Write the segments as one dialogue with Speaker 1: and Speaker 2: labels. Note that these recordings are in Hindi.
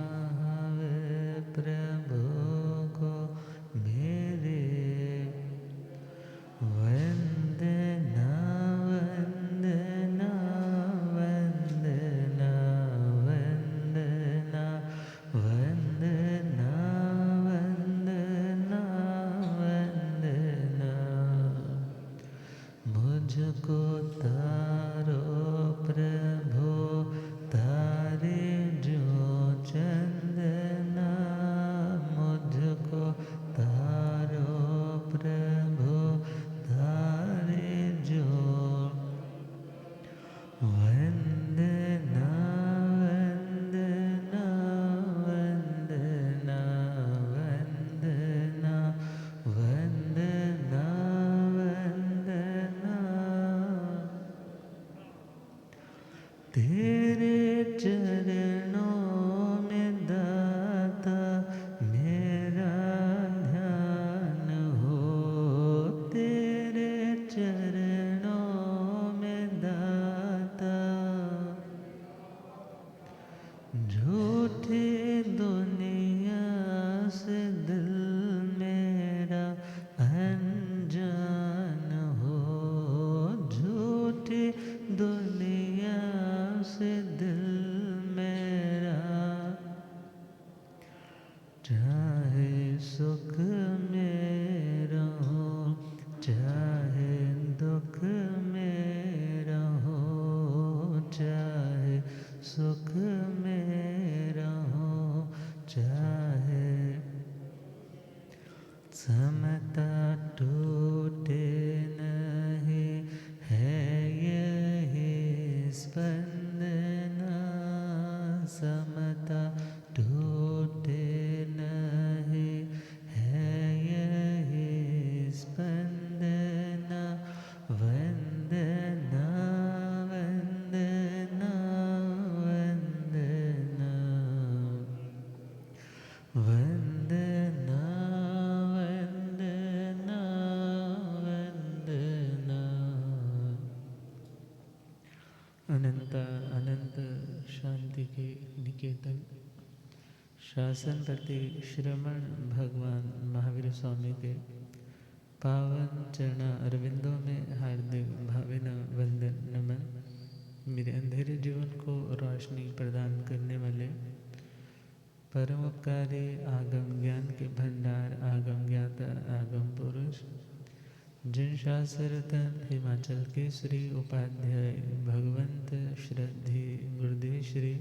Speaker 1: चाहवे प्रभु को मेरे वंदना वंदना वंदना वंदना वंदना वंदना वंदना मुझको तारो प्रभु तारे जो चंदना मुझको तारो प्रभु तारे जो वंदना वंदना वंदना वंदना वंदना वंदना तेरे चरणों में दाता मेरा ध्यान हो तेरे चरणों में दाता झूठी दुनिया से दिल मेरा अनजान हो झूठी दुनिया से दिल मेरा चाहे सुख में रहो चाहे दुख में रहो चाहे सुख में रहो चाहे समता टूटे नहीं है यही स्पंदना समता टूटे नहीं है यही स्पंदना वंदना वंदना वंदना वंदना वंदना वंदना अनंत अनंत शांति के निकेतन शासन प्रति श्रमण भगवान महावीर स्वामी के पावन चरण अरविंदों में हार्दिक भावना वंदन नमन। मेरे अंधेरे जीवन को रोशनी प्रदान करने वाले परम उपकारी आगम ज्ञान के भंडार आगम ज्ञाता आगम पुरुष जिन शास्त्रतन हिमाचल के श्री उपाध्याय भगवंत श्रद्धे गुरुदेव श्री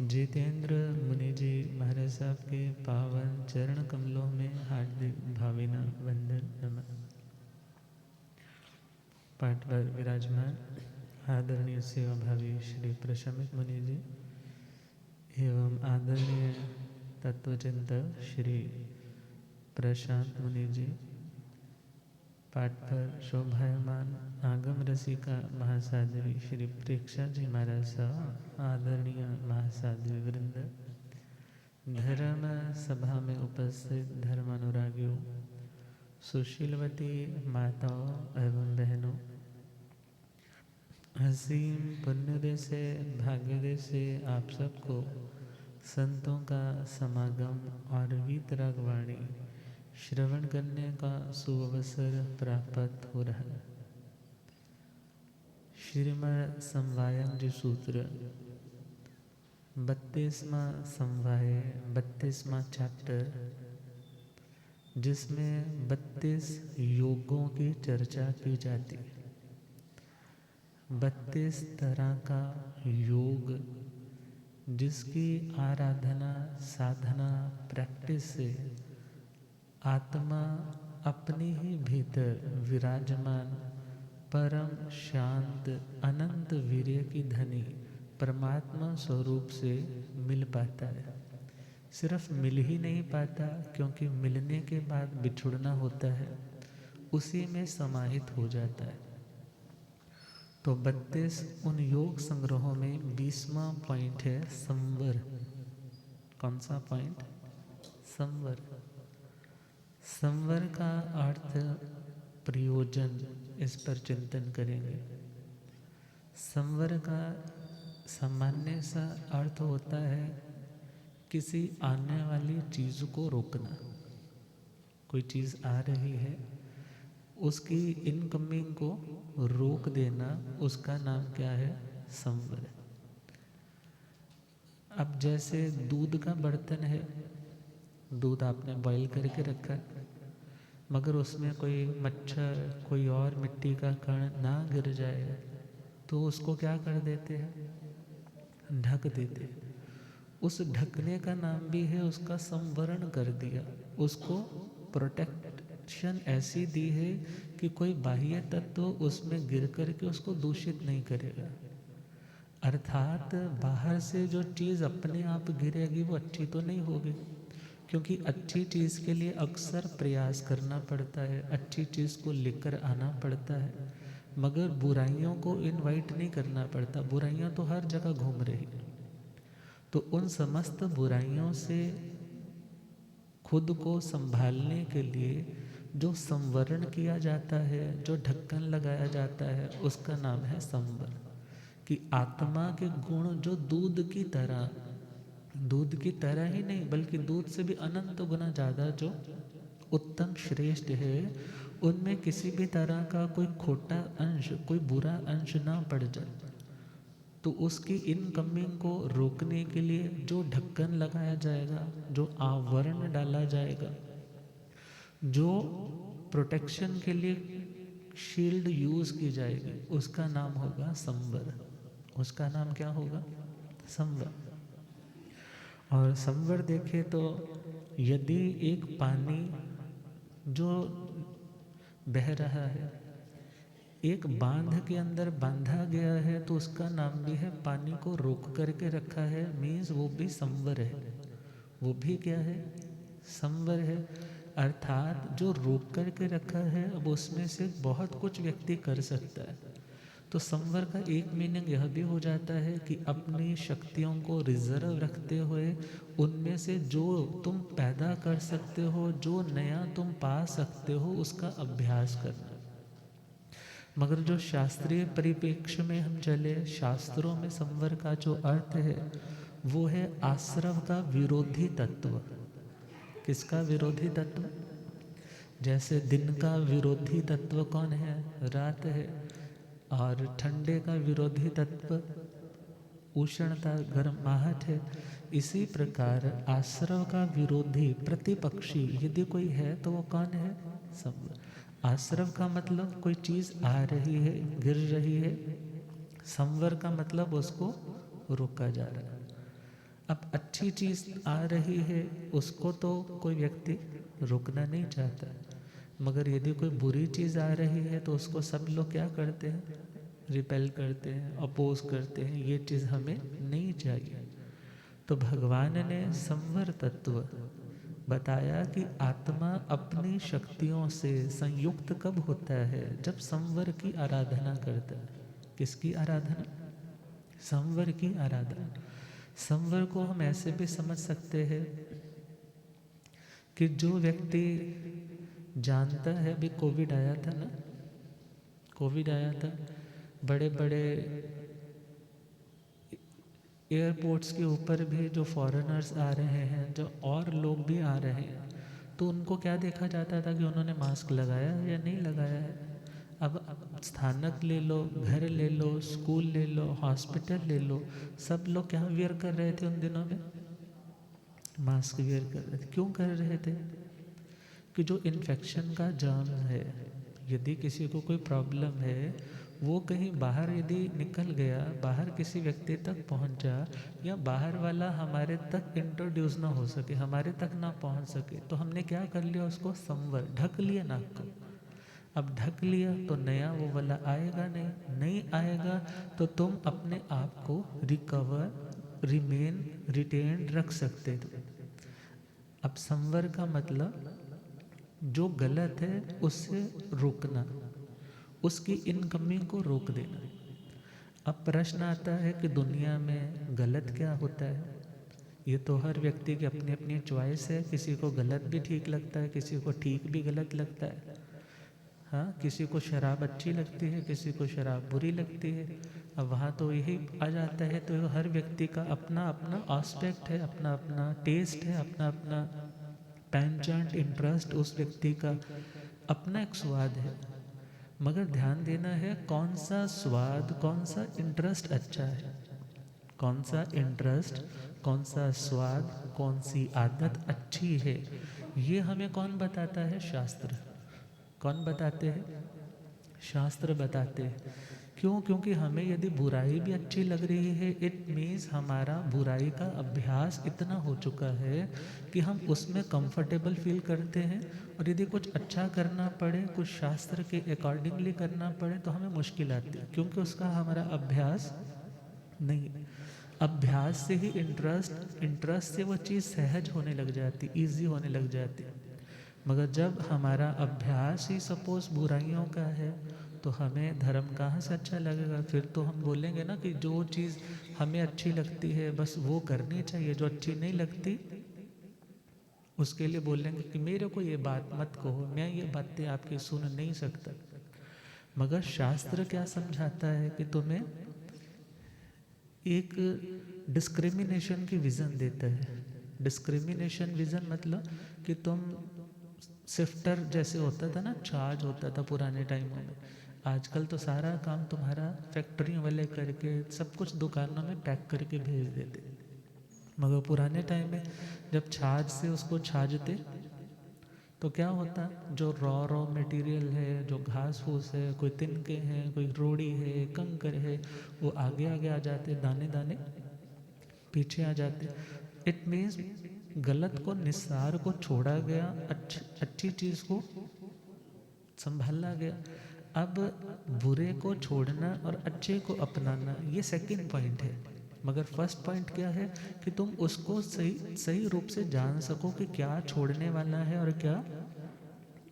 Speaker 1: जितेंद्र मुनि जी महाराज साहब के पावन चरण कमलों में हार्दिक भावना वंदन नमन। पाठ पर विराजमान आदरणीय सेवा भावी श्री प्रशमित मुनि जी एवं आदरणीय तत्वचिंतक श्री प्रशांत मुनि जी, पाठ पर शोभायमान आगम रसिका महासाध्वी श्री प्रेक्षा जी महाराज साहब, आदरणीय महासाध्वी वृंद, धर्म सभा में उपस्थित धर्मानुरागियों, सुशीलवती माताओं एवं बहनों, असीम पुण्योदय से भाग्योदय से आप सबको संतों का समागम और वीतरागवाणी श्रवण करने का सुअवसर प्राप्त हो रहा है। श्रीमद् समवायम जी सूत्र 32वां समवाय 32वां चैप्टर, जिसमें 32 योगों की चर्चा की जाती है। 32 तरह का योग जिसकी आराधना साधना प्रैक्टिस से आत्मा अपने ही भीतर विराजमान परम शांत अनंत वीर्य की धनी परमात्मा स्वरूप से मिल पाता है। सिर्फ मिल ही नहीं पाता, क्योंकि मिलने के बाद बिछुड़ना होता है, उसी में समाहित हो जाता है। तो 32 उन योग संग्रहों में 20वां पॉइंट है संवर। कौन सा पॉइंट? संवर। संवर का अर्थ प्रयोजन, इस पर चिंतन करेंगे। संवर का सामान्य सा अर्थ होता है किसी आने वाली चीज़ को रोकना। कोई चीज़ आ रही है, उसकी इनकमिंग को रोक देना, उसका नाम क्या है? संवर। अब जैसे दूध का बर्तन है, दूध आपने बॉईल करके रखा है, मगर उसमें कोई मच्छर, कोई और मिट्टी का कण ना गिर जाए तो उसको क्या कर देते हैं? ढक देते हैं। उस ढकने का नाम भी है उसका संवरण कर दिया, उसको प्रोटेक्शन ऐसी दी है कि कोई बाह्य तत्व उसमें गिर करके उसको दूषित नहीं करेगा। अर्थात बाहर से जो चीज़ अपने आप गिरेगी वो अच्छी तो नहीं होगी, क्योंकि अच्छी चीज़ के लिए अक्सर प्रयास करना पड़ता है, अच्छी चीज़ को लेकर आना पड़ता है, मगर बुराइयों को इनवाइट नहीं करना पड़ता। बुराइयां तो हर जगह घूम रही है, तो उन समस्त बुराइयों से खुद को संभालने के लिए जो संवरण किया जाता है, जो ढक्कन लगाया जाता है, उसका नाम है संवर। कि आत्मा के गुण जो दूध की तरह, दूध की तरह ही नहीं बल्कि दूध से भी अनंत गुना ज़्यादा जो उत्तम श्रेष्ठ है, उनमें किसी भी तरह का कोई खोटा अंश, कोई बुरा अंश ना पड़ जाए, तो उसकी इनकमिंग को रोकने के लिए जो ढक्कन लगाया जाएगा, जो आवरण डाला जाएगा, जो प्रोटेक्शन के लिए शील्ड यूज की जाएगी, उसका नाम होगा संवर। उसका नाम क्या होगा? संवर। और संवर देखे तो यदि एक पानी जो बह रहा है एक बांध के अंदर बांधा गया है, तो उसका नाम भी है पानी को रोक करके रखा है, मीन्स वो भी संवर है। वो भी क्या है? संवर है। अर्थात जो रोक करके रखा है, अब उसमें से बहुत कुछ व्यक्ति कर सकता है। तो संवर का एक मीनिंग यह भी हो जाता है कि अपनी शक्तियों को रिजर्व रखते हुए उनमें से जो तुम पैदा कर सकते हो, जो नया तुम पा सकते हो, उसका अभ्यास करना। मगर जो शास्त्रीय परिप्रेक्ष्य में हम चले, शास्त्रों में संवर का जो अर्थ है वो है आश्रव का विरोधी तत्व। किसका विरोधी तत्व? जैसे दिन का विरोधी तत्व कौन है? रात है। और ठंडे का विरोधी तत्व उष्णता, गर्माहट है। इसी प्रकार आश्रव का विरोधी प्रतिपक्षी यदि कोई है तो वो कौन है? संवर। आश्रव का मतलब कोई चीज़ आ रही है, गिर रही है। संवर का मतलब उसको रोका जा रहा है। अब अच्छी चीज़ आ रही है, उसको तो कोई व्यक्ति रोकना नहीं चाहता, मगर यदि कोई बुरी चीज़ आ रही है तो उसको सब लोग क्या करते हैं? रिपेल करते हैं, अपोज करते हैं, ये चीज़ हमें नहीं चाहिए। तो भगवान ने संवर तत्व बताया कि आत्मा अपनी शक्तियों से संयुक्त कब होता है? जब संवर की आराधना करता है। किसकी आराधना? संवर की आराधना। संवर को हम ऐसे भी समझ सकते हैं कि जो व्यक्ति जानता है, अभी कोविड आया था ना, कोविड आया था, बड़े बड़े एयरपोर्ट्स के ऊपर भी जो फॉरेनर्स आ रहे हैं, जो और लोग भी आ रहे हैं, तो उनको क्या देखा जाता था कि उन्होंने मास्क लगाया है या नहीं लगाया है। अब स्थानक ले लो, घर ले लो, स्कूल ले लो, हॉस्पिटल ले लो, सब लोग क्या वियर कर रहे थे उन दिनों में? मास्क वियर कर रहे थे। क्यों कर रहे थे? कि जो इन्फेक्शन का जर्म है, यदि किसी को कोई प्रॉब्लम है, वो कहीं बाहर यदि निकल गया, बाहर किसी व्यक्ति तक पहुंचा, या बाहर वाला हमारे तक इंट्रोड्यूस ना हो सके, हमारे तक ना पहुंच सके, तो हमने क्या कर लिया? उसको संवर, ढक लिया नाक को। अब ढक लिया तो नया वो वाला आएगा नहीं, नहीं आएगा तो तुम अपने आप को रिकवर, रिमेन, रिटेन रख सकते थे। अब संवर का मतलब जो गलत है उससे रोकना, उसकी इनकमिंग को रोक देना। अब प्रश्न आता है कि दुनिया में गलत क्या होता है? ये तो हर व्यक्ति की अपनी अपनी चॉइस है, किसी को गलत भी ठीक लगता है, किसी को ठीक भी गलत लगता है। हाँ, किसी को शराब अच्छी लगती है, किसी को शराब बुरी लगती है। अब वहाँ तो यही आ जाता है, तो हर व्यक्ति का अपना अपना एस्पेक्ट है, अपना अपना टेस्ट है, अपना अपना पेंचेंट इंटरेस्ट, उस व्यक्ति का अपना एक स्वाद है। मगर ध्यान देना है कौन सा स्वाद, कौन सा इंटरेस्ट अच्छा है, कौन सा इंटरेस्ट, कौन सा स्वाद, कौन सी आदत अच्छी है, ये हमें कौन बताता है? शास्त्र। कौन बताते हैं? शास्त्र बताते हैं। क्यों? क्योंकि हमें यदि बुराई भी अच्छी लग रही है, इट मीन्स हमारा बुराई का अभ्यास इतना हो चुका है कि हम उसमें कंफर्टेबल फील करते हैं। और यदि कुछ अच्छा करना पड़े, कुछ शास्त्र के अकॉर्डिंगली करना पड़े, तो हमें मुश्किल आती है, क्योंकि उसका हमारा अभ्यास नहीं। अभ्यास से ही इंटरेस्ट, इंटरेस्ट से वो चीज़ सहज होने लग जाती, ईजी होने लग जाती। मगर जब हमारा अभ्यास ही सपोज बुराइयों का है, तो हमें धर्म कहाँ से अच्छा लगेगा? फिर तो हम बोलेंगे ना कि जो चीज़ हमें अच्छी लगती है बस वो करनी चाहिए, जो अच्छी नहीं लगती उसके लिए बोलेंगे कि मेरे को ये बात मत कहो, मैं ये बातें आपकी सुन नहीं सकता। मगर शास्त्र क्या समझाता है कि तुम्हें एक डिस्क्रिमिनेशन की विज़न देता है। डिस्क्रिमिनेशन विज़न मतलब कि तुम शिफ्टर जैसे होता था ना, चार्ज होता था पुराने टाइमों में। आजकल तो सारा काम तुम्हारा फैक्ट्रियों वाले करके सब कुछ दुकानों में पैक करके भेज देते। मगर पुराने टाइम में जब छाछ से उसको छाजते, तो क्या होता, जो रॉ मटेरियल है, जो घास फूस है, कोई तिनके हैं, कोई रोड़ी है, कंकर है, वो आगे आगे आ जाते, दाने दाने पीछे आ जाते। इट मीन्स गलत को, निस्सार को छोड़ा गया, अच्छी चीज़ को संभाला गया। अब बुरे को छोड़ना और अच्छे को अपनाना, ये सेकंड पॉइंट है। मगर फर्स्ट पॉइंट क्या है कि तुम उसको सही सही रूप से जान सको कि क्या छोड़ने वाला है और क्या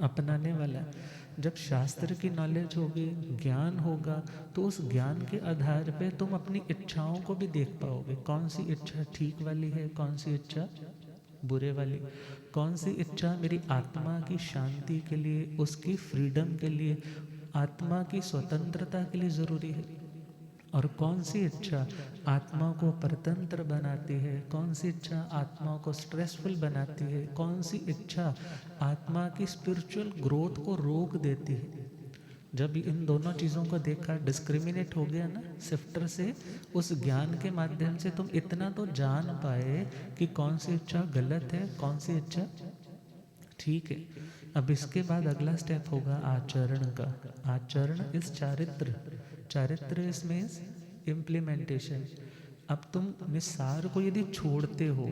Speaker 1: अपनाने वाला है। जब शास्त्र की नॉलेज होगी, ज्ञान होगा, तो उस ज्ञान के आधार पे तुम अपनी इच्छाओं को भी देख पाओगे, कौन सी इच्छा ठीक वाली है, कौन सी इच्छा बुरे वाली, कौन सी इच्छा मेरी आत्मा की शांति के लिए, उसकी फ्रीडम के लिए, आत्मा की स्वतंत्रता के लिए ज़रूरी है, और कौन सी इच्छा आत्मा को परतंत्र बनाती है, कौन सी इच्छा आत्मा को स्ट्रेसफुल बनाती है, कौन सी इच्छा आत्मा की स्पिरिचुअल ग्रोथ को रोक देती है। जब इन दोनों चीज़ों को देखा, डिस्क्रिमिनेट हो गया ना शिफ्टर से, उस ज्ञान के माध्यम से तुम इतना तो जान पाए कि कौन सी इच्छा गलत है, कौन सी इच्छा ठीक है। अब इसके बाद अगला स्टेप होगा आचरण का। आचरण इस चारित्र, चारित्र इस मीन्स इम्प्लीमेंटेशन। अब तुम निस्सार को यदि छोड़ते हो,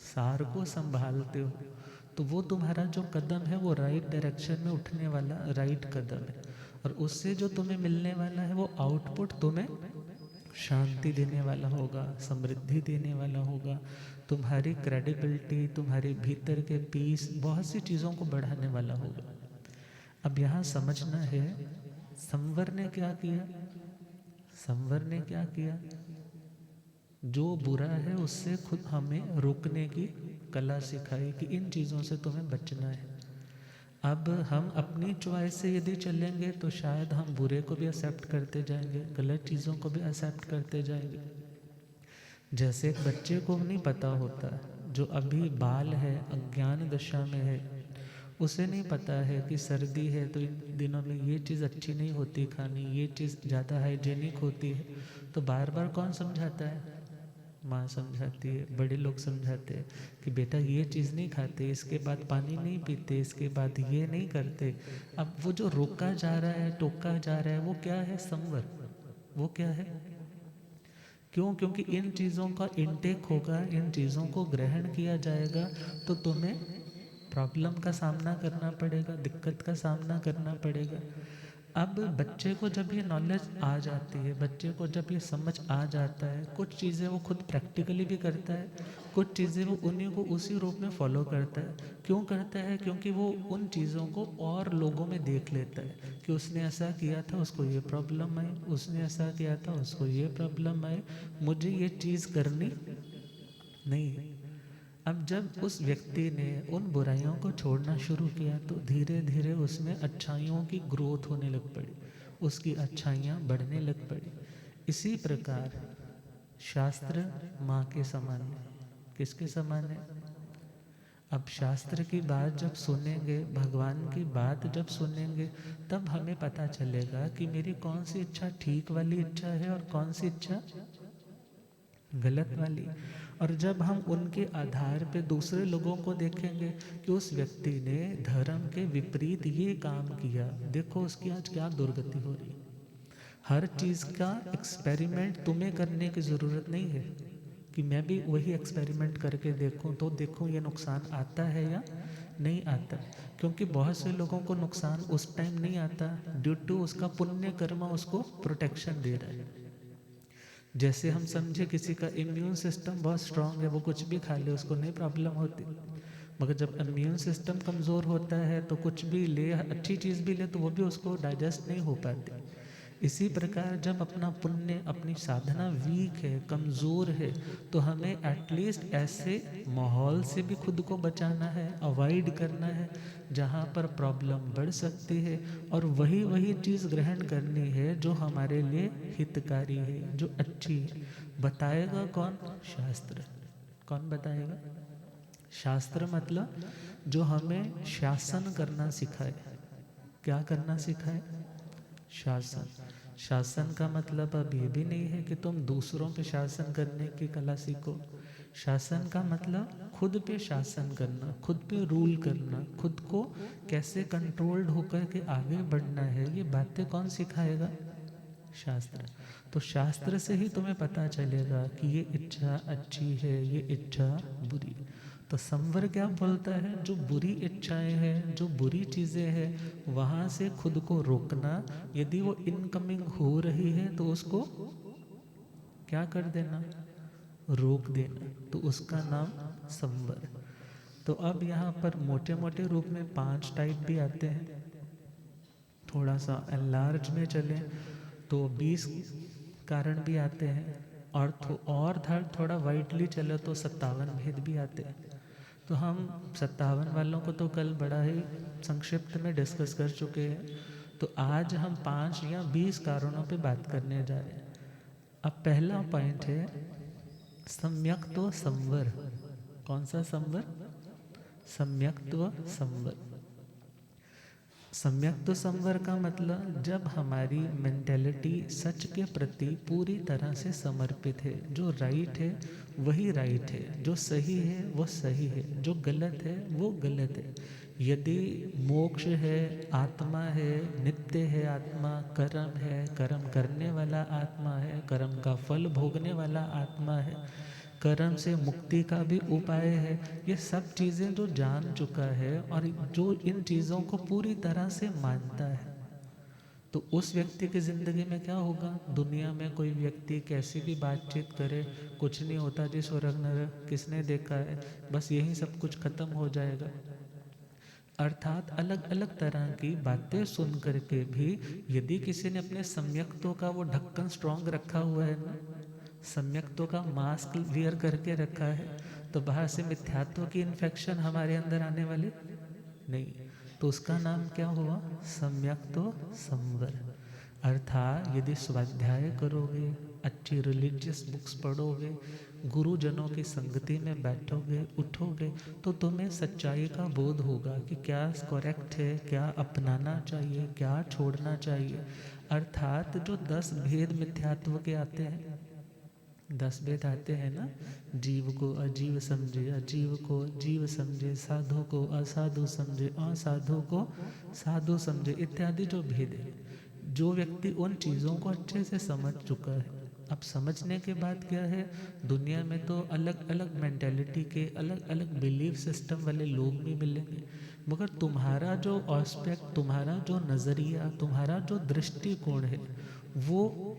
Speaker 1: सार को संभालते हो, तो वो तुम्हारा जो कदम है वो राइट डायरेक्शन में उठने वाला राइट कदम है। और उससे जो तुम्हें मिलने वाला है वो आउटपुट तुम्हें शांति देने वाला होगा, समृद्धि देने वाला होगा, तुम्हारी क्रेडिबिलिटी, तुम्हारे भीतर के पीस, बहुत सी चीज़ों को बढ़ाने वाला होगा। अब यहाँ समझना है संवर ने क्या किया। संवर ने क्या किया? जो बुरा है उससे खुद हमें रोकने की कला सिखाई कि इन चीज़ों से तुम्हें बचना है। अब हम अपनी चॉइस से यदि चलेंगे तो शायद हम बुरे को भी एक्सेप्ट करते जाएंगे, गलत चीज़ों को भी एक्सेप्ट करते जाएंगे। जैसे एक बच्चे को नहीं पता होता, जो अभी बाल है, अज्ञान दशा में है, उसे नहीं पता है कि सर्दी है तो इन दिनों में ये चीज़ अच्छी नहीं होती खानी, ये चीज़ ज़्यादा हाइजेनिक होती है। तो बार बार कौन समझाता है? माँ समझाती है, बड़े लोग समझाते हैं कि बेटा ये चीज़ नहीं खाते, इसके बाद पानी नहीं पीते, इसके बाद ये नहीं करते। अब वो जो रोका जा रहा है, टोका जा रहा है, वो क्या है? संवर। वो क्या है? क्यों? क्योंकि इन चीज़ों का इनटेक होगा, इन चीज़ों को ग्रहण किया जाएगा, तो तुम्हें प्रॉब्लम का सामना करना पड़ेगा, दिक्कत का सामना करना पड़ेगा। अब बच्चे को जब ये नॉलेज आ जाती है, बच्चे को जब ये समझ आ जाता है, कुछ चीज़ें वो खुद प्रैक्टिकली भी करता है, कुछ चीज़ें वो उन्हीं को उसी रूप में फॉलो करता है। क्यों करता है? क्योंकि वो उन चीज़ों को और लोगों में देख लेता है कि उसने ऐसा किया था, उसको ये प्रॉब्लम आई, उसने ऐसा किया था, उसको ये प्रॉब्लम आई, मुझे ये चीज़ करनी नहीं है। अब जब उस व्यक्ति ने उन बुराइयों को छोड़ना शुरू किया तो धीरे धीरे उसमें अच्छाइयों की ग्रोथ होने लग पड़ी, उसकी अच्छाइयाँ बढ़ने लग पड़ी। इसी प्रकार शास्त्र माँ के समान है। किसके समान है? अब शास्त्र की बात जब सुनेंगे, भगवान की बात जब सुनेंगे, तब हमें पता चलेगा कि मेरी कौन सी इच्छा ठीक वाली इच्छा है और कौन सी इच्छा गलत वाली। और जब हम उनके आधार पे दूसरे लोगों को देखेंगे कि उस व्यक्ति ने धर्म के विपरीत ये काम किया, देखो उसकी आज क्या दुर्गति हो रही। हर चीज़ का एक्सपेरिमेंट तुम्हें करने की ज़रूरत नहीं है कि मैं भी वही एक्सपेरिमेंट करके देखूं तो देखूं ये नुकसान आता है या नहीं आता, क्योंकि बहुत से लोगों को नुकसान उस टाइम नहीं आता ड्यू टू उसका पुण्य कर्म उसको प्रोटेक्शन दे रहा है। जैसे हम समझे किसी का इम्यून सिस्टम बहुत स्ट्रांग है, वो कुछ भी खा ले उसको नहीं प्रॉब्लम होती, मगर जब इम्यून सिस्टम कमज़ोर होता है तो कुछ भी ले, अच्छी चीज़ भी ले तो वो भी उसको डाइजेस्ट नहीं हो पाती। इसी प्रकार जब अपना पुण्य, अपनी साधना वीक है, कमज़ोर है, तो हमें एटलीस्ट ऐसे माहौल से भी खुद को बचाना है, अवॉइड करना है जहाँ पर प्रॉब्लम बढ़ सकती है, और वही वही चीज़ ग्रहण करनी है जो हमारे लिए हितकारी है, जो अच्छी है। बताएगा कौन? शास्त्र। कौन बताएगा? शास्त्र मतलब जो हमें शासन करना सिखाए। क्या करना सिखाए? शासन। शासन का मतलब अब ये भी नहीं है कि तुम दूसरों पे शासन करने की कला सीखो। शासन का मतलब खुद पे शासन करना, खुद पे रूल करना, खुद को कैसे कंट्रोल्ड होकर के आगे बढ़ना है, ये बातें कौन सिखाएगा? शास्त्र। तो शास्त्र से ही तुम्हें पता चलेगा कि ये इच्छा अच्छी है, ये इच्छा बुरी। तो संवर क्या बोलता है? जो बुरी इच्छाएं हैं, जो बुरी चीज़ें हैं, वहाँ से खुद को रोकना। यदि वो इनकमिंग हो रही है तो उसको क्या कर देना? रोक देना। तो उसका नाम संवर। तो अब यहाँ पर मोटे मोटे रूप में 5 टाइप भी आते हैं। थोड़ा सा एनलार्ज में चलें तो 20 कारण भी आते हैं, और थोड़ा वाइडली चले तो 57 भेद भी आते हैं। तो हम 57 वालों को तो कल बड़ा ही संक्षिप्त में डिस्कस कर चुके हैं। तो आज हम 5 या 20 कारणों पे बात करने जा रहे हैं। अब पहला पॉइंट है सम्यक्त्व संवर। कौन सा संवर? सम्यक्त्व संवर। सम्यक्त्व संवर का मतलब जब हमारी मेंटेलिटी सच के प्रति पूरी तरह से समर्पित है। जो राइट है वही राइट है, जो सही है वो सही है, जो गलत है वो गलत है। यदि मोक्ष है, आत्मा है, नित्य है आत्मा, कर्म है, कर्म करने वाला आत्मा है, कर्म का फल भोगने वाला आत्मा है, कर्म से मुक्ति का भी उपाय है, ये सब चीज़ें जो जान चुका है और जो इन चीज़ों को पूरी तरह से मानता है, तो उस व्यक्ति की ज़िंदगी में क्या होगा? दुनिया में कोई व्यक्ति कैसी भी बातचीत करे, कुछ नहीं होता जी, स्वर्ग नरक किसने देखा है, बस यही सब कुछ खत्म हो जाएगा। अर्थात अलग अलग तरह की बातें सुन करके भी यदि किसी ने अपने सम्यक्तों का वो ढक्कन स्ट्रांग रखा हुआ है ना, सम्यक्तों का मास्क वियर करके रखा है, तो बाहर से मिथ्यात्व की इन्फेक्शन हमारे अंदर आने वाली नहीं। तो उसका नाम क्या हुआ? सम्यक्तो संवर। अर्थात यदि स्वाध्याय करोगे, अच्छी रिलीजियस बुक्स पढ़ोगे, गुरुजनों की संगति में बैठोगे, उठोगे, तो तुम्हें सच्चाई का बोध होगा कि क्या करेक्ट है, क्या अपनाना चाहिए, क्या छोड़ना चाहिए। अर्थात जो 10 भेद मिथ्यात्व के आते हैं, 10 भेद आते हैं ना, जीव को अजीव समझे, अजीव को जीव समझे, साधु को असाधु समझे, असाधु को साधु समझे, इत्यादि जो भेद है, जो व्यक्ति उन चीज़ों को अच्छे से समझ चुका है। अब समझने के बाद क्या है, दुनिया में तो अलग अलग मेंटेलिटी के, अलग अलग बिलीफ सिस्टम वाले लोग भी मिलेंगे, मगर तुम्हारा जो ऑस्पेक्ट, तुम्हारा जो नज़रिया, तुम्हारा जो दृष्टिकोण है, वो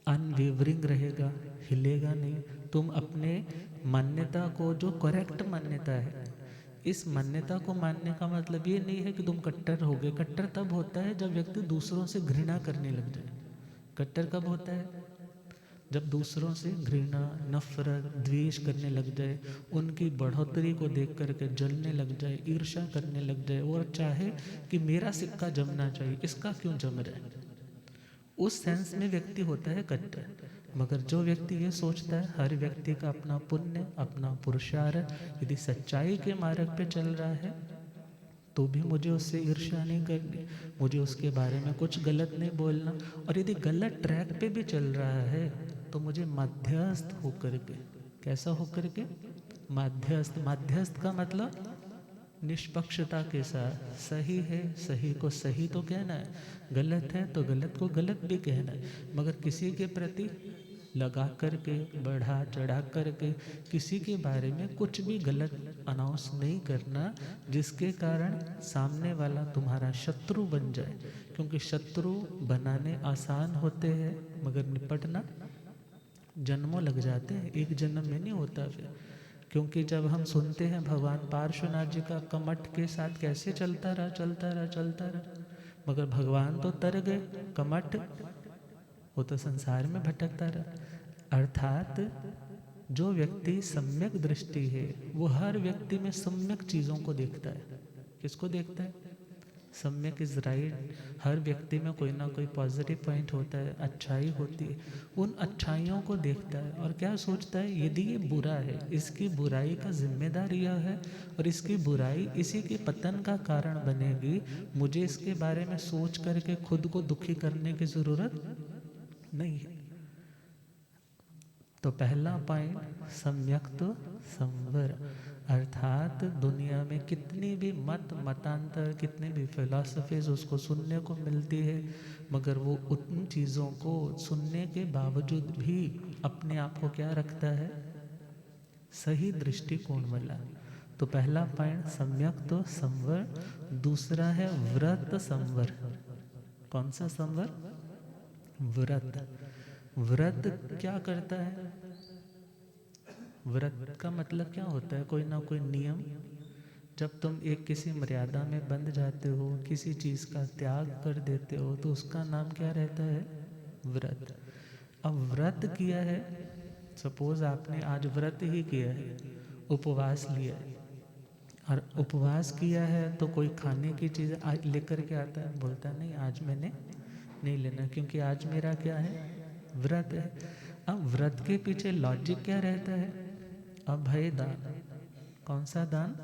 Speaker 1: अनवेवरिंग रहेगा, हिलेगा नहीं। तुम अपने मान्यता को, जो करेक्ट मान्यता है, इस मान्यता को मानने का मतलब ये नहीं है कि तुम कट्टर हो गए। कट्टर तब होता है जब व्यक्ति दूसरों से घृणा करने लग जाए। कट्टर कब होता है? जब दूसरों से घृणा, नफरत, द्वेष करने लग जाए, उनकी बढ़ोतरी को देख करके जलने लग जाए, ईर्ष्या करने लग जाए और चाहे कि मेरा सिक्का जमना चाहिए, इसका क्यों जम रहा है, उस सेंस में व्यक्ति होता है कट्टर। मगर जो व्यक्ति ये सोचता है हर व्यक्ति का अपना पुण्य, अपना पुरुषार्थ, यदि सच्चाई के मार्ग पे चल रहा है तो भी मुझे उससे ईर्ष्या नहीं करनी, मुझे उसके बारे में कुछ गलत नहीं बोलना, और यदि गलत ट्रैक पे भी चल रहा है तो मुझे मध्यस्थ होकर के, कैसा होकर के, मध्यस्थ। मध्यस्थ का मतलब निष्पक्षता के साथ, सही है सही को सही तो कहना है, गलत है तो गलत को गलत भी कहना है, मगर किसी के प्रति लगा करके, बढ़ा चढ़ा करके किसी के बारे में कुछ भी गलत अनाउंस नहीं करना, जिसके कारण सामने वाला तुम्हारा शत्रु बन जाए। क्योंकि शत्रु बनाने आसान होते हैं मगर निपटना जन्मों लग जाते हैं, एक जन्म में नहीं होता फिर। क्योंकि जब हम सुनते हैं भगवान पार्श्वनाथ जी का कमठ के साथ कैसे चलता रहा चलता रहा चलता रहा, मगर भगवान तो तर गए, कमठ वो तो संसार में भटकता रहा। अर्थात जो व्यक्ति सम्यक दृष्टि है वो हर व्यक्ति में सम्यक चीज़ों को देखता है। किसको देखता है? सम्यक इज राइट। हर व्यक्ति में कोई ना कोई पॉजिटिव पॉइंट होता है, अच्छाई होती है, उन अच्छाइयों को देखता है और क्या सोचता है, यदि ये बुरा है, इसकी बुराई का जिम्मेदार यह है और इसकी बुराई इसी के पतन का कारण बनेगी, मुझे इसके बारे में सोच करके खुद को दुखी करने की ज़रूरत नहीं है। तो पहला पॉइंट सम्यक तो संवर, अर्थात दुनिया में कितनी भी मतांतर, कितने भी फिलॉसफीज उसको सुनने को मिलती है, मगर वो उन चीज़ों को सुनने के बावजूद भी अपने आप को क्या रखता है, सही दृष्टिकोण वाला। तो पहला पॉइंट सम्यक तो संवर। दूसरा है व्रत संवर। कौन सा संवर? व्रत। व्रत क्या करता है? व्रत का मतलब क्या होता है? कोई ना कोई नियम। जब तुम एक किसी मर्यादा में बंध जाते हो, किसी चीज़ का त्याग कर देते हो, तो उसका नाम क्या रहता है? व्रत। अब व्रत किया है, सपोज आपने आज व्रत ही किया है, उपवास लिया है, और उपवास किया है तो कोई खाने की चीज़ लेकर के आता है, बोलता है नहीं आज मैंने नहीं लेना क्योंकि आज मेरा क्या है? व्रत है। अब व्रत के पीछे लॉजिक क्या रहता है? अभय दान। कौन सा दान?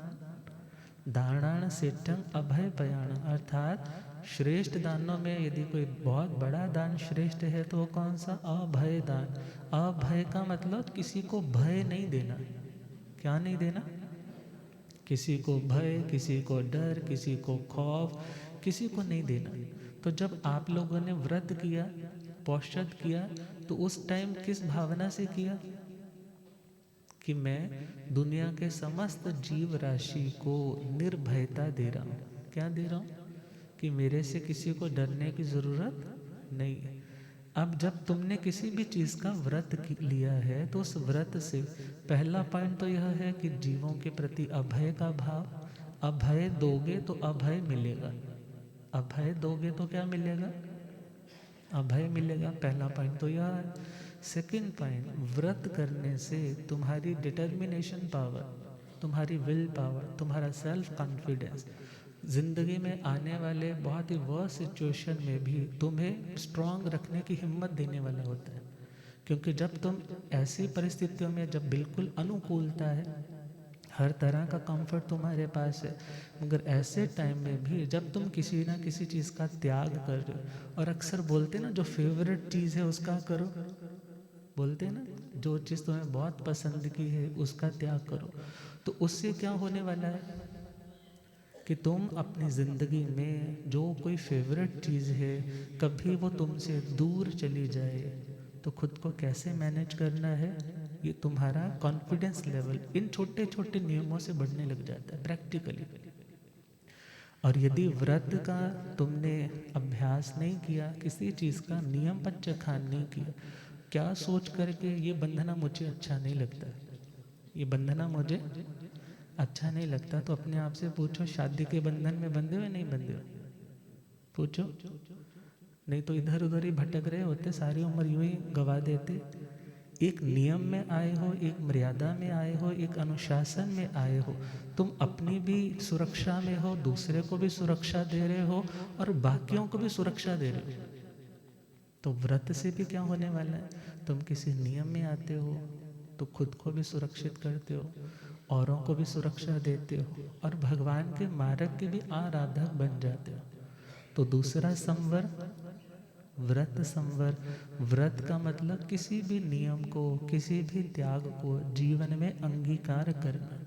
Speaker 1: दानान सेठं अभय पयाण, अर्थात श्रेष्ठ दानों में यदि कोई बहुत बड़ा दान श्रेष्ठ है तो वो कौन सा? अभय दान। अभय का मतलब किसी को भय नहीं देना। क्या नहीं देना? किसी को भय, किसी को डर, किसी को खौफ, किसी को नहीं देना। तो जब आप लोगों ने व्रत किया, पौषध किया, तो उस टाइम किस भावना से किया? कि मैं दुनिया के समस्त जीव राशि को निर्भयता दे रहा हूँ। क्या दे रहा हूँ? कि मेरे से किसी को डरने की ज़रूरत नहीं है। अब जब तुमने किसी भी चीज़ का व्रत लिया है तो उस व्रत से पहला पॉइंट तो यह है कि जीवों के प्रति अभय का भाव। अभय दोगे तो अभय मिलेगा। अभय दोगे तो क्या मिलेगा? अभय मिलेगा। पहला पॉइंट तो यह है। सेकंड पॉइंट, व्रत करने से तुम्हारी डिटर्मिनेशन पावर, तुम्हारी विल पावर, तुम्हारा सेल्फ कॉन्फिडेंस, जिंदगी में आने वाले बहुत ही वर्स्ट सिचुएशन में भी तुम्हें स्ट्रांग रखने की हिम्मत देने वाला होता है। क्योंकि जब तुम ऐसी परिस्थितियों में, जब बिल्कुल अनुकूलता है, हर तरह का कंफर्ट तुम्हारे पास है, मगर ऐसे टाइम में भी जब तुम किसी ना किसी चीज़ का त्याग कर रहे हो, और अक्सर बोलते ना जो फेवरेट चीज़ है उसका करो, बोलते हैं ना जो चीज़ तुम्हें बहुत पसंद की है उसका त्याग करो, तो उससे क्या होने वाला है कि तुम अपनी ज़िंदगी में जो कोई फेवरेट चीज़ है, कभी वो तुमसे दूर चली जाए तो खुद को कैसे मैनेज करना है, ये तुम्हारा कॉन्फिडेंस लेवल इन छोटे छोटे नियमों से बढ़ने लग जाता है प्रैक्टिकली। और यदि व्रत का तुमने अभ्यास नहीं किया, किसी चीज़ का नियम पच्चखान नहीं किया, क्या सोच करके ये बंधना मुझे अच्छा नहीं लगता, ये बंधना मुझे अच्छा नहीं लगता, तो अपने आप से पूछो शादी के बंधन में बंधे हुए नहीं बंधे हुए? पूछो। नहीं तो इधर उधर ही भटक रहे होते, सारी उम्र यूं ही गवा देते। एक नियम में आए हो, एक मर्यादा में आए हो, एक अनुशासन में आए हो। तुम अपनी भी सुरक्षा में हो, दूसरे को भी सुरक्षा दे रहे हो और बाकियों को भी सुरक्षा दे रहे हो। तो व्रत से भी क्या होने वाला है, तुम किसी नियम में आते हो तो खुद को भी सुरक्षित करते हो, औरों को भी सुरक्षा देते हो और भगवान के मार्ग के भी आराधक बन जाते हो। तो दूसरा संवर, व्रत संवर। व्रत का मतलब किसी भी नियम को, किसी भी त्याग को जीवन में अंगीकार करना।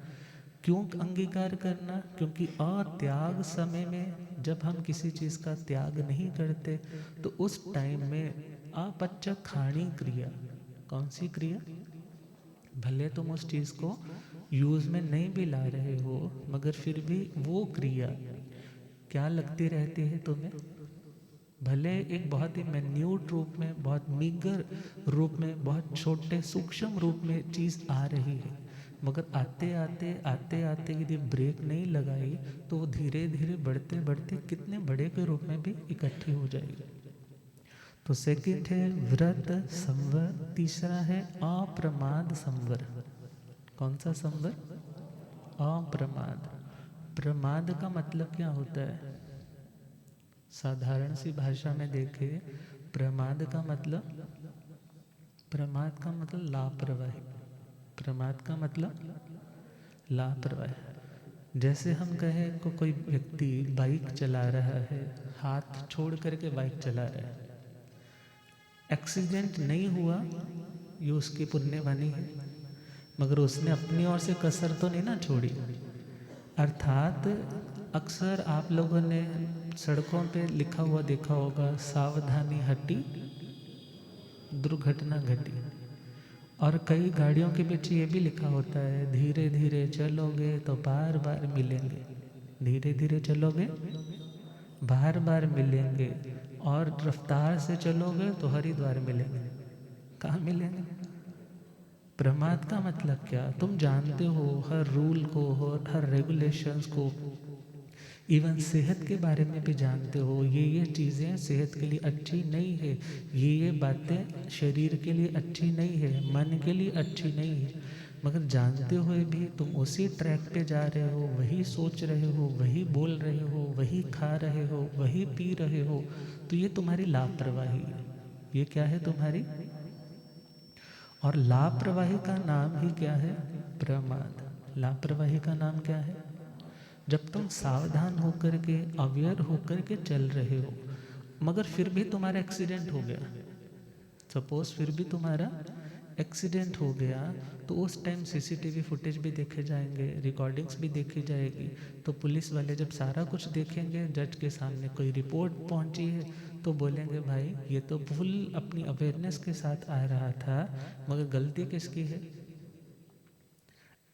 Speaker 1: क्यों अंगीकार करना? क्योंकि अत्याग समय में जब हम किसी चीज़ का त्याग नहीं करते तो उस टाइम में अपच खाणी क्रिया, कौन सी क्रिया? भले तुम उस चीज़ को यूज़ में नहीं भी ला रहे हो मगर फिर भी वो क्रिया क्या लगती रहती है तुम्हें? भले एक बहुत ही मैन्यूट रूप में, बहुत मीगर रूप में, बहुत छोटे सूक्ष्म रूप में चीज़ आ रही है, मगर आते आते यदि ब्रेक नहीं लगाई तो वो धीरे धीरे बढ़ते बढ़ते कितने बड़े के रूप में भी इकट्ठी हो जाएगी। तो सेकंड है व्रत संवर, तीसरा है अप्रमाद संवर। कौन सा संवर? अप्रमाद। प्रमाद का मतलब क्या होता है? साधारण सी भाषा में देखें, प्रमाद का मतलब, प्रमाद का मतलब लापरवाही। प्रमाद का मतलब लापरवाही। जैसे हम कहें को कोई व्यक्ति बाइक चला रहा है, हाथ छोड़ करके बाइक चला रहा है, एक्सीडेंट नहीं हुआ, ये उसकी पुण्यवानी है, मगर उसने अपनी ओर से कसर तो नहीं ना छोड़ी। अर्थात अक्सर आप लोगों ने सड़कों पे लिखा हुआ देखा होगा, सावधानी हटी दुर्घटना घटी। और कई गाड़ियों के पीछे ये भी लिखा होता है, धीरे धीरे चलोगे तो बार बार मिलेंगे। धीरे धीरे चलोगे बार बार मिलेंगे, और रफ्तार से चलोगे तो हरिद्वार मिलेंगे। कहाँ मिलेंगे? प्रमाद का मतलब क्या? तुम जानते हो हर रूल को, हर रेगुलेशंस को, इवन सेहत के बारे में भी जानते हो, ये चीज़ें सेहत के लिए अच्छी नहीं है, ये बातें शरीर के लिए अच्छी नहीं है, मन के लिए अच्छी नहीं है, मगर जानते हुए भी तुम उसी ट्रैक पे जा रहे हो, वही सोच रहे हो, वही बोल रहे हो, वही खा रहे हो, वही पी रहे हो। तो ये तुम्हारी लापरवाही है। ये क्या है? तुम्हारी। और लापरवाही का नाम ही क्या है? प्रमाद। लापरवाही का नाम क्या है? जब तुम सावधान होकर के, अवेयर होकर के चल रहे हो, मगर फिर भी तुम्हारा एक्सीडेंट हो गया, सपोज फिर भी तुम्हारा एक्सीडेंट हो गया, तो उस टाइम सीसीटीवी फुटेज भी देखे जाएंगे, रिकॉर्डिंग्स भी देखी जाएगी। तो पुलिस वाले जब सारा कुछ देखेंगे, जज के सामने कोई रिपोर्ट पहुंची है, तो बोलेंगे भाई ये तो फुल अपनी अवेयरनेस के साथ आ रहा था, मगर गलती किसकी है?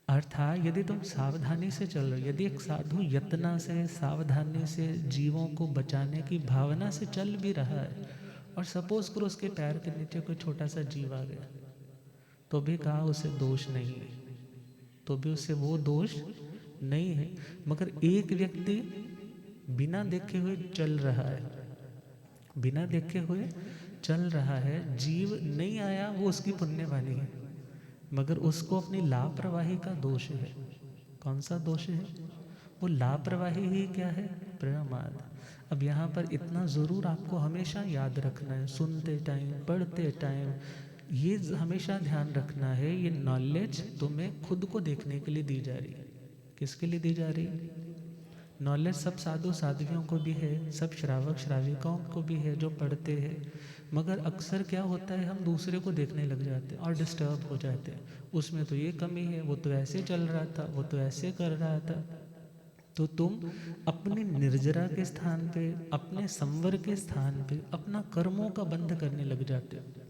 Speaker 1: अर्थात यदि तुम सावधानी से चल रहे हो, यदि एक साधु यत्ना से, सावधानी से, जीवों को बचाने की भावना से चल भी रहा है, और सपोज करो उसके पैर के नीचे कोई छोटा सा जीव आ गया, तो भी कहा उसे दोष नहीं है, तो भी उसे वो दोष नहीं है। मगर एक व्यक्ति बिना देखे हुए चल रहा है, बिना देखे हुए चल रहा है, जीव नहीं आया, वो उसकी पुण्यवानी है, मगर उसको अपनी लापरवाही का दोष है। कौन सा दोष है? वो लापरवाही ही क्या है? प्रमाद। अब यहाँ पर इतना ज़रूर आपको हमेशा याद रखना है, सुनते टाइम, पढ़ते टाइम, ये हमेशा ध्यान रखना है, ये नॉलेज तुम्हें खुद को देखने के लिए दी जा रही है। किसके लिए दी जा रही है? नॉलेज सब साधु साध्वियों को भी है, सब श्रावक श्राविकाओं को भी है जो पढ़ते हैं, मगर अक्सर क्या होता है, हम दूसरे को देखने लग जाते हैं और डिस्टर्ब हो जाते हैं। उसमें तो ये कमी है, वो तो ऐसे चल रहा था, वो तो ऐसे कर रहा था। तो तुम अपनी निर्जरा के स्थान पे, अपने संवर के स्थान पे अपना कर्मों का बंध करने लग जाते हो।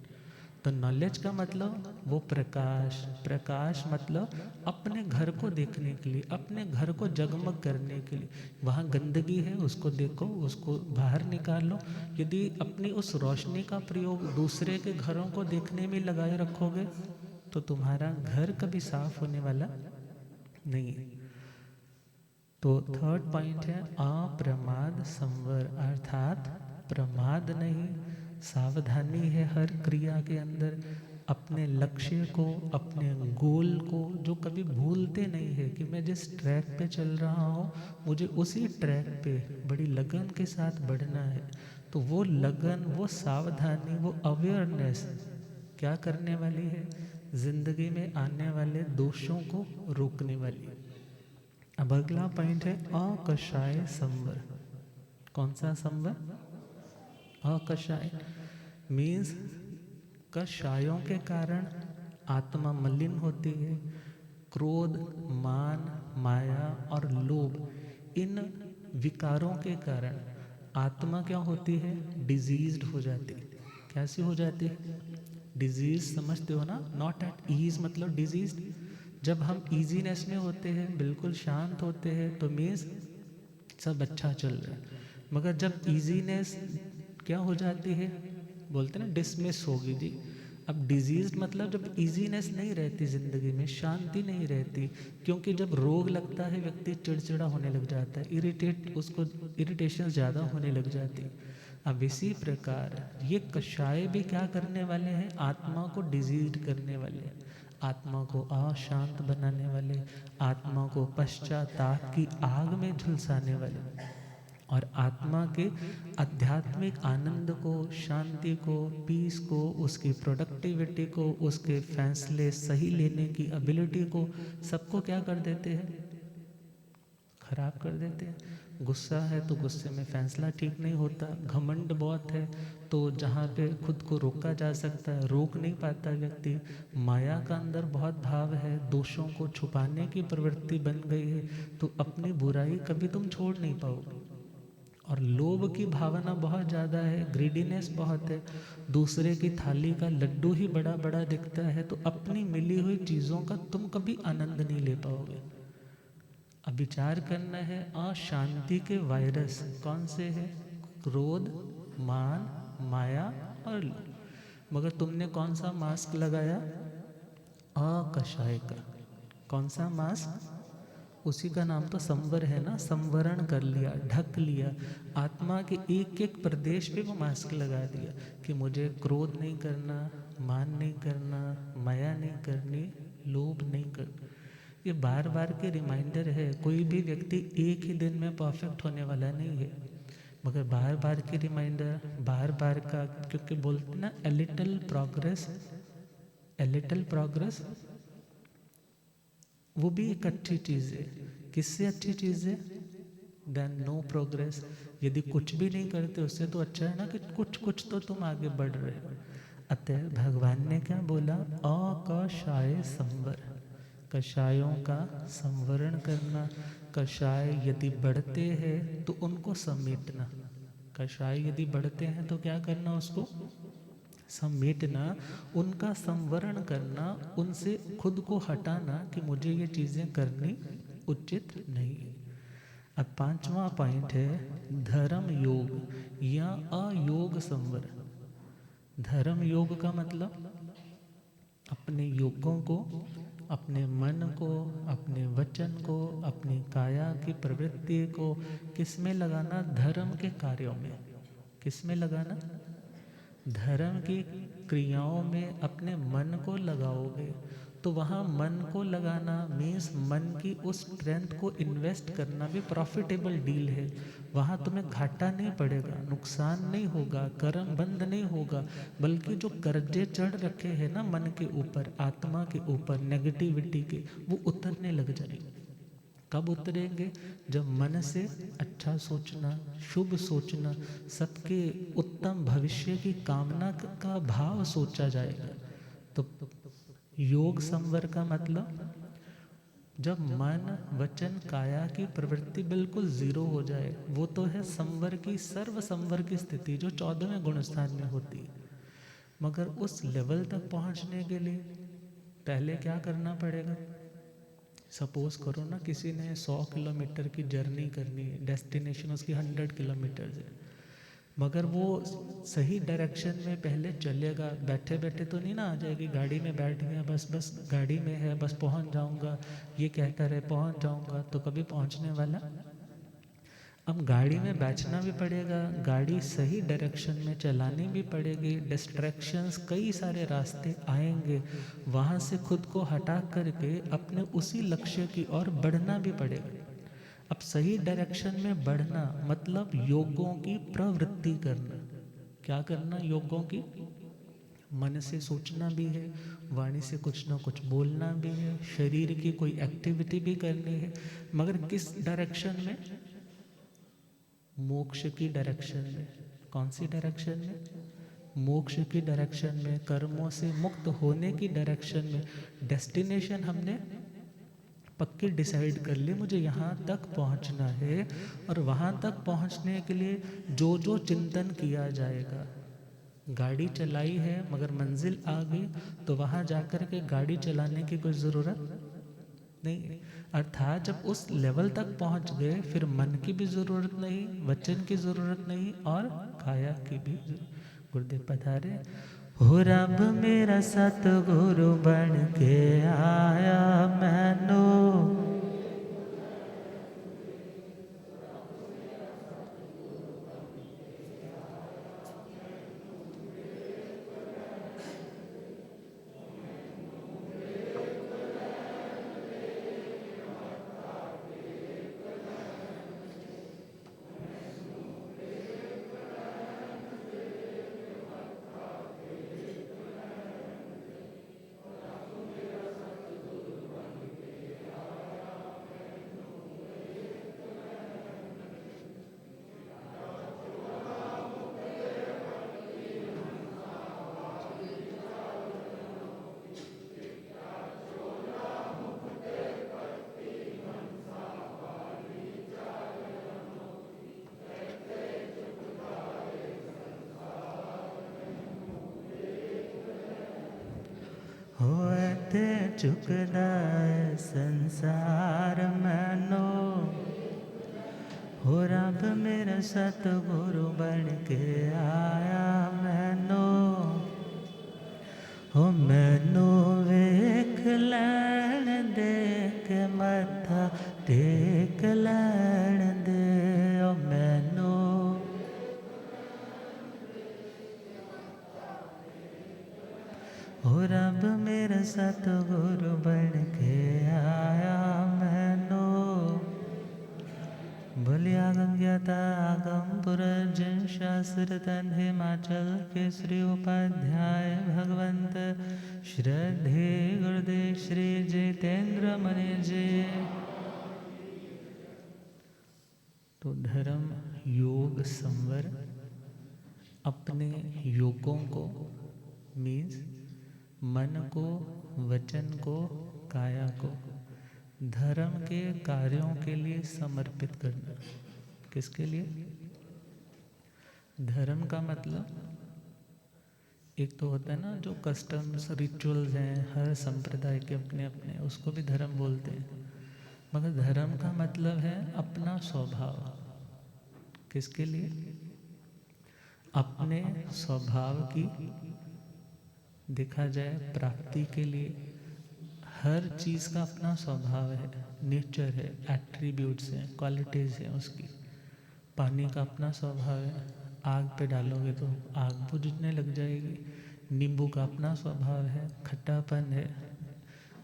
Speaker 1: तो नॉलेज का मतलब वो प्रकाश, प्रकाश मतलब अपने घर को देखने के लिए, अपने घर को जगमग करने के लिए। वहाँ गंदगी है, उसको देखो, उसको बाहर निकालो। यदि अपनी उस रोशनी का प्रयोग दूसरे के घरों को देखने में लगाए रखोगे तो तुम्हारा घर कभी साफ होने वाला नहीं है। तो थर्ड पॉइंट है अप्रमाद संवर, अर्थात प्रमाद नहीं, सावधानी है हर क्रिया के अंदर, अपने लक्ष्य को, अपने गोल को, जो कभी भूलते नहीं है कि मैं जिस ट्रैक पे चल रहा हूँ मुझे उसी ट्रैक पे बड़ी लगन के साथ बढ़ना है। तो वो लगन, वो सावधानी, वो अवेयरनेस क्या करने वाली है? जिंदगी में आने वाले दोषों को रोकने वाली। अब अगला पॉइंट है अकषाय संवर। कौन सा संवर? अकषाय मीन्स कषायों के कारण आत्मा मलिन होती है। क्रोध, मान, माया और लोभ, इन विकारों के कारण आत्मा क्या होती है? डिजीज्ड हो जाती। कैसी हो जाती है? डिजीज समझते हो ना? नॉट एट ईज मतलब डिजीज। जब हम ईजीनेस में होते हैं, बिल्कुल शांत होते हैं, तो मीन्स सब अच्छा चल रहा है। मगर जब ईजीनेस क्या हो जाती है, बोलते ना डिसमिस होगी जी। अब डिजीज मतलब जब इजीनेस नहीं रहती ज़िंदगी में, शांति नहीं रहती, क्योंकि जब रोग लगता है व्यक्ति चिड़चिड़ा होने लग जाता है, उसको इरिटेशन ज़्यादा होने लग जाती। अब इसी प्रकार ये कषाय भी क्या करने वाले हैं? आत्मा को डिजीज करने वाले, आत्मा को अशांत बनाने वाले, आत्मा को पश्चाताप की आग में झुलसाने वाले, और आत्मा के आध्यात्मिक आनंद को, शांति को, पीस को, उसकी प्रोडक्टिविटी को, उसके फैसले सही लेने की एबिलिटी को, सबको क्या कर देते हैं? खराब कर देते हैं। गुस्सा है तो गुस्से में फैसला ठीक नहीं होता। घमंड बहुत है तो जहाँ पे खुद को रोका जा सकता है रोक नहीं पाता व्यक्ति। माया का अंदर बहुत भाव है, दोषों को छुपाने की प्रवृत्ति बन गई है, तो अपनी बुराई कभी तुम छोड़ नहीं पाओगे। और लोभ की भावना बहुत ज़्यादा है, ग्रीडीनेस बहुत है, दूसरे की थाली का लड्डू ही बड़ा बड़ा दिखता है, तो अपनी मिली हुई चीज़ों का तुम कभी आनंद नहीं ले पाओगे। अब विचार करना है, अशांति के वायरस कौन से हैं? क्रोध, मान, माया और लोभ। मगर तुमने कौन सा मास्क लगाया? अकषाय का। कौन सा मास्क? उसी का नाम तो संवर है ना, संवरण कर लिया, ढक लिया। आत्मा के एक एक प्रदेश पे वो मास्क लगा दिया कि मुझे क्रोध नहीं करना, मान नहीं करना, माया नहीं करनी, लोभ नहीं करना। ये बार बार के रिमाइंडर है। कोई भी व्यक्ति एक ही दिन में परफेक्ट होने वाला नहीं है, मगर बार बार के रिमाइंडर, बार बार का, क्योंकि बोलते ना a little progress, a little progress, वो भी एक अच्छी चीज़ है। किससे अच्छी चीज़ है? Then no progress. यदि कुछ भी नहीं करते उससे तो अच्छा है ना कि कुछ कुछ तो तुम आगे बढ़ रहे हो। अतः भगवान ने क्या बोला? अकषाय संवर, कषायों का संवरण करना। कषाय यदि बढ़ते हैं तो उनको समेटना। कषाय यदि बढ़ते हैं तो क्या करना? उसको समेटना, उनका संवरण करना, उनसे खुद को हटाना कि मुझे ये चीज़ें करनी उचित नहीं है। अब पांचवा पॉइंट है धर्म योग या अयोग संवर। धर्म योग का मतलब अपने योगों को, अपने मन को, अपने वचन को, अपनी काया की प्रवृत्ति को किस में लगाना? धर्म के कार्यों में। किस में लगाना? धर्म की क्रियाओं में अपने मन को लगाओगे तो वहाँ मन को लगाना मीन्स मन की उस स्ट्रेंथ को इन्वेस्ट करना भी प्रॉफिटेबल डील है। वहाँ तुम्हें घाटा नहीं पड़ेगा, नुकसान नहीं होगा, कर्म बंद नहीं होगा, बल्कि जो कर्जे चढ़ रखे हैं ना मन के ऊपर, आत्मा के ऊपर, नेगेटिविटी के, वो उतरने लग जाएंगे। कब उतरेंगे? जब मन से अच्छा सोचना, शुभ सोचना, सबके उत्तम भविष्य की कामना का भाव सोचा जाएगा। तो योग संवर का मतलब जब मन, वचन, काया की प्रवृत्ति बिल्कुल जीरो हो जाए, वो तो है संवर की, सर्व संवर की स्थिति जो 14वें गुण स्थान में होती है। मगर उस लेवल तक पहुंचने के लिए पहले क्या करना पड़ेगा? सपोज करो ना किसी ने 100 किलोमीटर की जर्नी करनी है, डेस्टिनेशन उसकी 100 किलोमीटर है, मगर वो सही डायरेक्शन में पहले चलेगा। बैठे बैठे तो नहीं ना आ जाएगी, गाड़ी में बैठ गया, बस बस गाड़ी में है, बस पहुंच जाऊंगा, ये कहता रहे पहुंच जाऊंगा, तो कभी पहुंचने वाला। अब गाड़ी में बैठना भी पड़ेगा, गाड़ी सही डायरेक्शन में चलानी भी पड़ेगी, डिस्ट्रैक्शंस कई सारे रास्ते आएंगे, वहाँ से खुद को हटा करके अपने उसी लक्ष्य की ओर बढ़ना भी पड़ेगा। अब सही डायरेक्शन में बढ़ना मतलब योगों की प्रवृत्ति करना। क्या करना? योगों की, मन से सोचना भी है, वाणी से कुछ ना कुछ बोलना भी है, शरीर की कोई एक्टिविटी भी करनी है, मगर किस डायरेक्शन में? मोक्ष की डायरेक्शन में। कौन सी डायरेक्शन में? मोक्ष की डायरेक्शन में, कर्मों से मुक्त होने की डायरेक्शन में। डेस्टिनेशन हमने पक्की डिसाइड कर ली, मुझे यहाँ तक पहुँचना है, और वहाँ तक पहुँचने के लिए जो जो चिंतन किया जाएगा। गाड़ी चलाई है मगर मंजिल आ गई तो वहाँ जाकर के गाड़ी चलाने की कोई ज़रूरत नहीं। अर्थात जब उस लेवल तक पहुँच गए फिर मन की भी ज़रूरत नहीं, वचन की ज़रूरत नहीं, और काया की भी। गुरुदेव पधारे। हो रब मेरा सतगुरु बन के आया मैनू, होते चुकदा है संसार मैनो, हो रब मेरा सतगुरु बन के आया मैनो, हो मैनू वेख लैण दे के मत्था टेक लैण दे, ओ मैनू हो रब मेरा सतगुरु बन के आया मैनू। बोलिया आगम ज्ञाता आगम पुरर्जन शास्त्र तन हिमाचल केसरी उपाध्याय भगवंत श्रद्धे गुरुदेव श्री जितेंद्र मणि जी। तो धर्म योग संवर अपने योगों को मीन्स मन को, वचन को, काया को धर्म के कार्यों के लिए समर्पित करना। किसके लिए? धर्म का मतलब एक तो होता है ना जो कस्टम्स रिचुअल्स हैं, हर संप्रदाय के अपने अपने, उसको भी धर्म बोलते हैं, मगर धर्म का मतलब है अपना स्वभाव। किसके लिए? अपने स्वभाव की देखा जाए प्राप्ति के लिए। हर चीज़ का अपना स्वभाव है, नेचर है, एट्रीब्यूट्स हैं, क्वालिटीज़ हैं उसकी। पानी का अपना स्वभाव है, आग पे डालोगे तो आग बुझने लग जाएगी। नींबू का अपना स्वभाव है, खट्टापन है।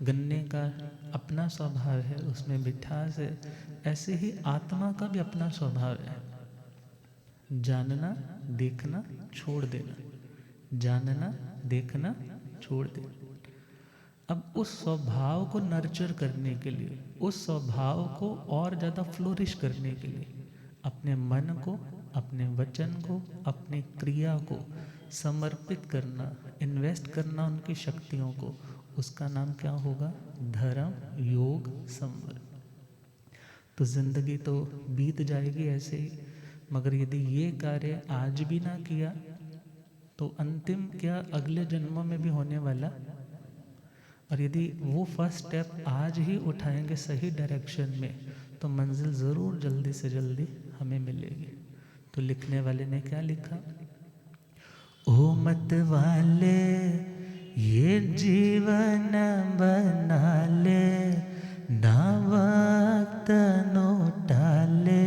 Speaker 1: गन्ने का अपना स्वभाव है, उसमें मिठास है। ऐसे ही आत्मा का भी अपना स्वभाव है, जानना, देखना, छोड़ देना, जानना, देखना, छोड़ देना। अब उस स्वभाव को नर्चर करने के लिए, उस स्वभाव को और ज़्यादा फ्लोरिश करने के लिए अपने मन को, अपने वचन को, अपने क्रिया को समर्पित करना, इन्वेस्ट करना उनकी शक्तियों को, उसका नाम क्या होगा? धर्म योग संवर। तो जिंदगी तो बीत जाएगी ऐसे ही, मगर यदि ये कार्य आज भी ना किया तो अंतिम क्या अगले जन्मों में भी होने वाला। और यदि वो फर्स्ट स्टेप आज ही उठाएंगे सही डायरेक्शन में तो मंजिल ज़रूर जल्दी से जल्दी हमें मिलेगी। तो लिखने वाले ने क्या लिखा? ओ मत वाले ये जीवन बना ले, ना वक्त नो टाले,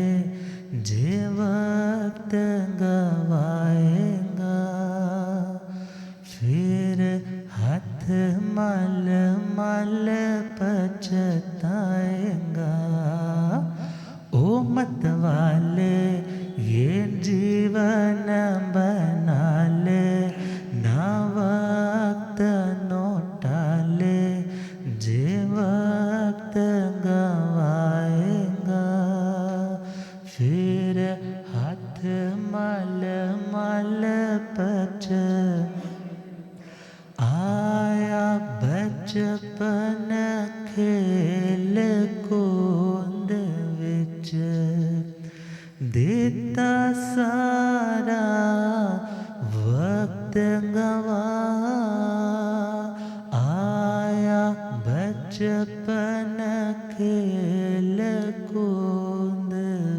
Speaker 1: कुंद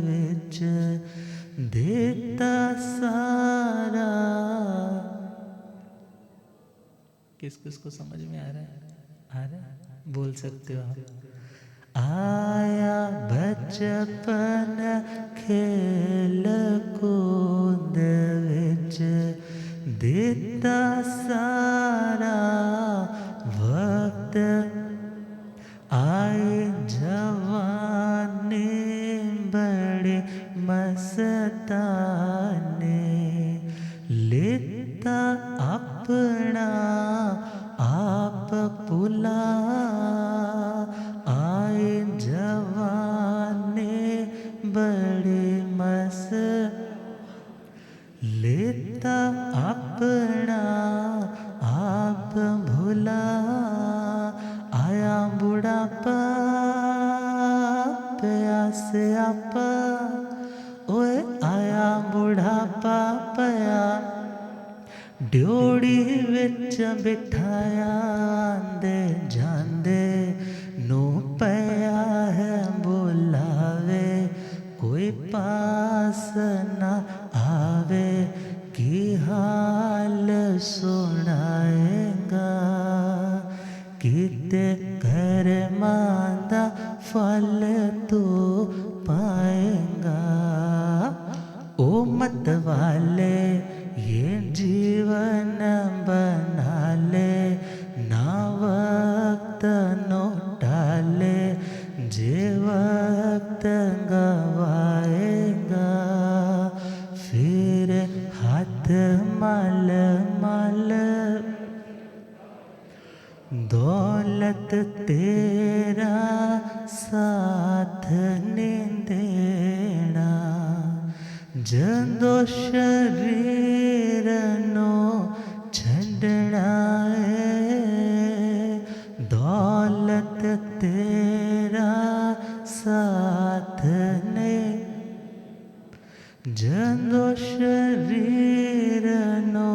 Speaker 1: विच देता सारा। किस किस को समझ में आ रहा है? आ रहा है? बोल सकते हो आप। आया बचपन खेल कूद विच देता सारा वक्त, आए जवानी बड़े मस्ताने, लेता अपना आप पुला, आए जवानी बड़े लेता अपना आप भुला, आया बुढ़ापा प्यास आपा, ओए आया बुढ़ापा पया ड्योड़ी विच बिठाया, आंदे जांदे नू पया है बुलावे, कोई पास ना आवे, की हाल सुनाएगा, किते घर मांदा फल तू पाएगा। ओ मत वाले ये जीवन बना ले, ना वक्त नो डाले, जे वक्त गवाएगा, फिर हाथ मल मल दौलत तेरा साथ नहीं देना, जदों शरीर नो छड़ना है, दौलत तेरा साथ ने, जदों शरीर नो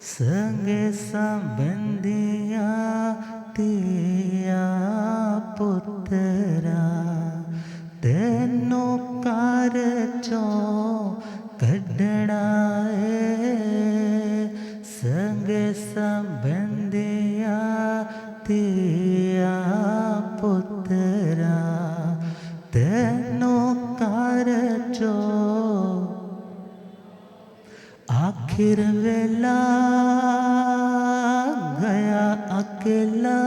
Speaker 1: संगे संबंधिया तिया पुत्रा, तेनों कार चों कढ़ना है, संगे संबंधिया तिया पुत्रा, तेनों कार चों आखिर वेला गया अकेला,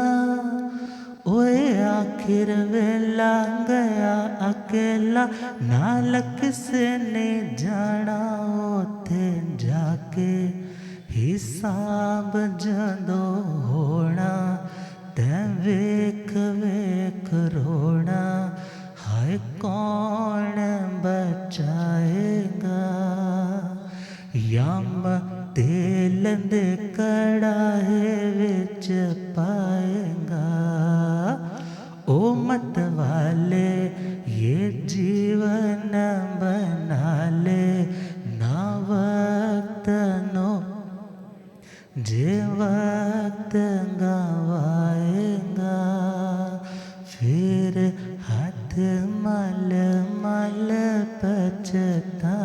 Speaker 1: ओए आखिर वेला गया अकेला, नाल किसे ने जाना उथे जाके, हिसाब जदों होना तैं वेख वेख रोना, हाय कौन बचाएगा, यम तेल दे कड़ाहे विच पाएगा। ओ मत वाले ये जीवन बना ले, ना वक्त नो जे वक्त गवाएगा, फिर हाथ मल मल पछताएगा,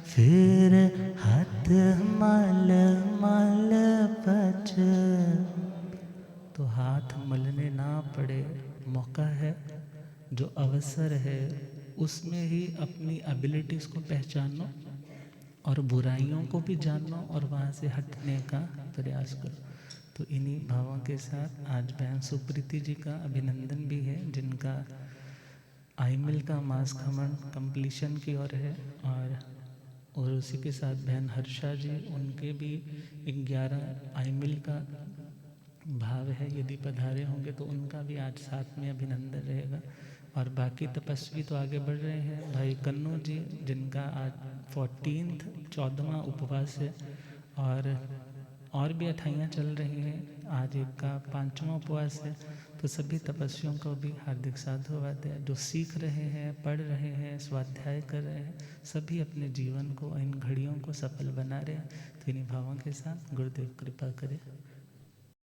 Speaker 1: फिर हाथ मल मल पछ। तो हाथ मलने ना पड़े, मौका है, जो अवसर है उसमें ही अपनी एबिलिटीज़ को पहचानो और बुराइयों को भी जानो और वहाँ से हटने का प्रयास करो। तो इन्हीं भावों के साथ आज बहन सुप्रीति जी का अभिनंदन भी है, जिनका आईमिल का मास खमन कंप्लीशन की ओर है, और उसी के साथ बहन हर्षा जी, उनके भी 11 आईमिल का भाव है, यदि पधारे होंगे तो उनका भी आज साथ में अभिनंदन रहेगा। और बाकी तपस्वी तो आगे बढ़ रहे हैं, भाई कन्नू जी जिनका आज 14वां उपवास है, और भी अठाइयाँ चल रही हैं, आज एक का 5वां उपवास है। तो सभी तपस्वियों को भी हार्दिक साधुवाद है, जो सीख रहे हैं, पढ़ रहे हैं, स्वाध्याय कर रहे हैं, सभी अपने जीवन को इन घड़ियों को सफल बना रहे हैं। तो इन्हीं भावों के साथ गुरुदेव कृपा करें।